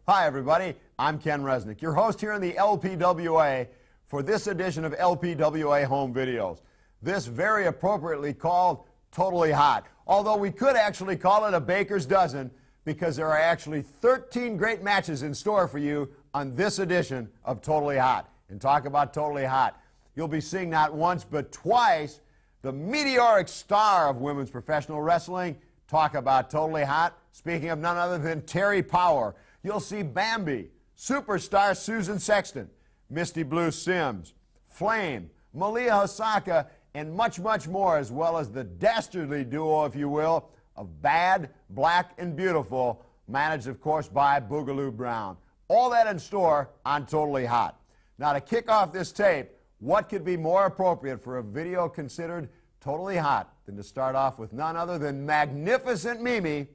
Hi, everybody. I'm Ken Resnick, your host here in the LPWA for this edition of LPWA Home Videos. This very appropriately called Totally Hot, although we could actually call it a baker's dozen because there are actually 13 great matches in store for you on this edition of Totally Hot. And talk about Totally Hot. You'll be seeing not once but twice the meteoric star of women's professional wrestling. Talk about Totally Hot. Speaking of none other than Terri Power, you'll see Bambi, superstar Susan Sexton, Misty Blue Sims, Flame, Malia Hosaka, and much, much more, as well as the dastardly duo, if you will, of Bad, Black, and Beautiful, managed, of course, by Boogaloo Brown. All that in store on Totally Hot. Now, to kick off this tape, what could be more appropriate for a video considered totally hot than to start off with none other than Magnificent Mimi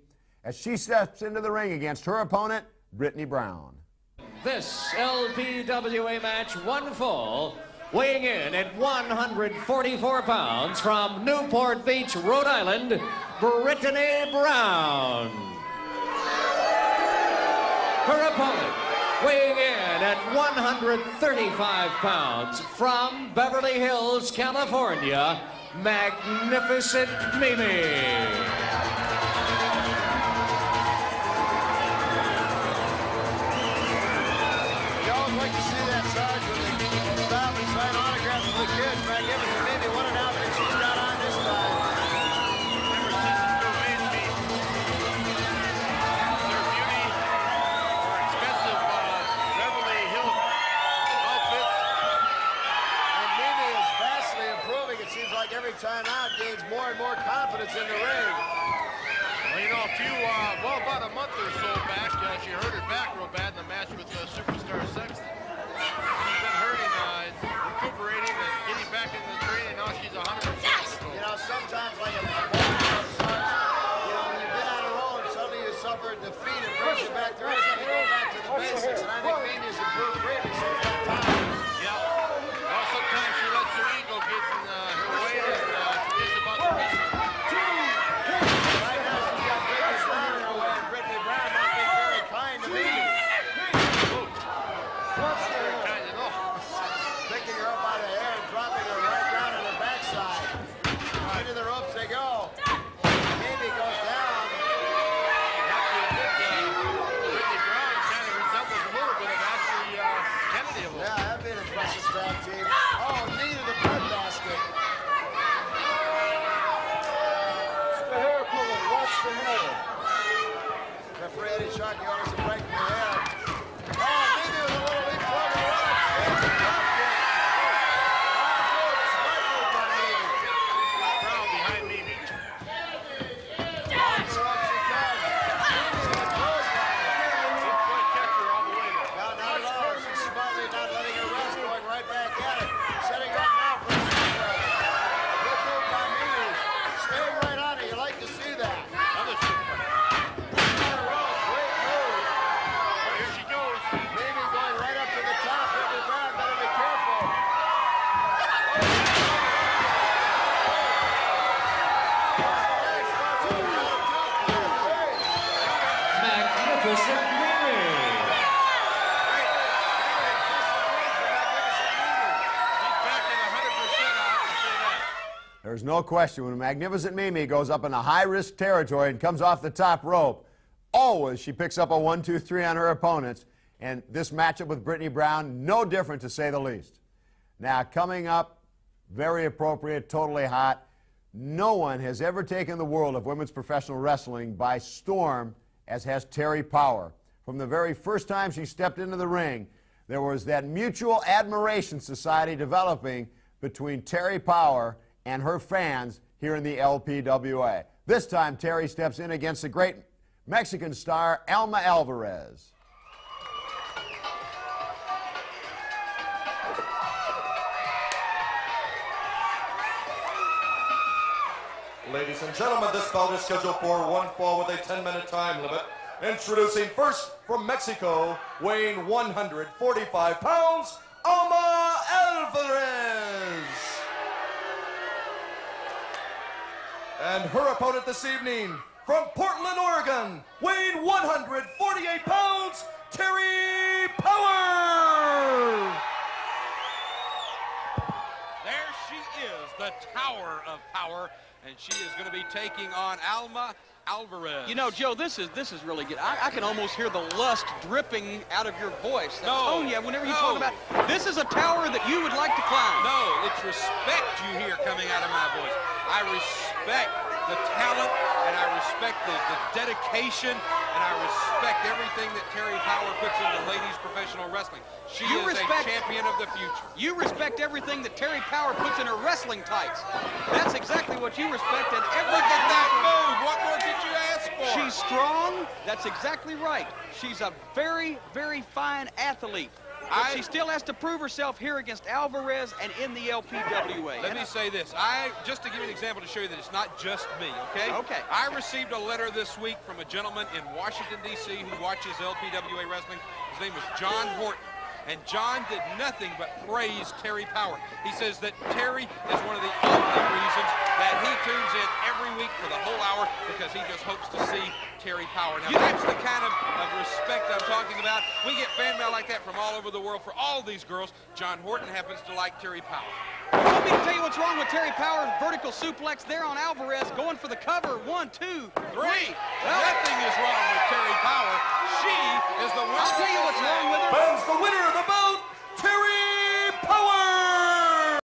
as she steps into the ring against her opponent, Brittany Brown. This LPWA match, one fall, weighing in at 144 pounds from Newport Beach, Rhode Island, Brittany Brown. Her opponent, weighing in at 135 pounds from Beverly Hills, California, Magnificent Mimi. You always like to see that, Sarge, when they stop and sign autographs for the kids. Magnificent Mimi, what an outfit she's got on this time. Every time out gains more and more confidence in the ring. Well, you know, about a month or so back, she hurt her back real bad in the match with superstar Sexton. She's been hurting, recuperating, and getting back into the training. Now she's 100%. You know, sometimes like a when you've been on a roll and suddenly you suffer defeat, it brings you back through. You go back to the basics, and I think Mimi's improved greatly since that time. Yeah. Well, sometimes she lets her ego get in her way, and she is about to miss it. Right now she's got Brittany Brown in her way, and Brittany Brown might be very kind to Mimi. Very kind to know. Picking her up by the hair and dropping her right down on her backside. Into the ropes they go. Mimi goes down. Brittany Brown kind of resembles a little bit of Ashley Kennedy a little. Yeah, that'd be an impressive tag team. Oh, knee to the breadbasket. Watch the hair pulling. Watch the hair. Referee Eddie Sharkey orders a break in the hair. Oh, Mimi with a little leap front of the Brown behind Mimi. There's no question when Magnificent Mimi goes up into high-risk territory and comes off the top rope, always she picks up a 1-2-3 on her opponents, and this matchup with Brittany Brown, no different to say the least. Now, coming up, very appropriate, totally hot, no one has ever taken the world of women's professional wrestling by storm as has Terri Power. From the very first time she stepped into the ring, there was that mutual admiration society developing between Terri Power and her fans here in the LPWA. This time, Terri steps in against the great Mexican star, Alma Alvarez. Ladies and gentlemen, this bout is scheduled for one fall with a 10-minute time limit. Introducing first from Mexico, weighing 145 pounds, Alma Alvarez. And her opponent this evening, from Portland, Oregon, weighing 148 pounds, Terri Power! There she is, the Tower of Power, and she is going to be taking on Alma Alvarez. You know, Joe, this is really good. I can almost hear the lust dripping out of your voice. That tone, yeah, whenever you talk about this is a tower that you would like to climb. No, it's respect you hear coming out of my voice. I respect the talent, and I respect the dedication, and I respect everything that Terri Power puts into ladies professional wrestling. She is a champion of the future. You respect everything that Terri Power puts in her wrestling tights. That's exactly what you respect. And look at that move. What more did you ask for? She's strong. That's exactly right. She's a very, very fine athlete. But she still has to prove herself here against Alvarez and in the LPWA. Let me say this. Just to give you an example to show you that it's not just me, okay? Okay. I received a letter this week from a gentleman in Washington, D.C. who watches LPWA wrestling. His name was John Horton. And John did nothing but praise Terri Power. He says that Terri is one of the only reasons that he tunes in every week for the whole hour, because he just hopes to see Terri Power. Now, that's the kind of respect I'm talking about. We get fan mail like that from all over the world for all these girls. John Horton happens to like Terri Power. You want me to tell you what's wrong with Terri Power? Vertical suplex there on Alvarez, going for the cover. 1, 2, 3. Nothing is wrong with Terri Power. She is the winner. I'll tell you what's wrong with her. Fans, the winner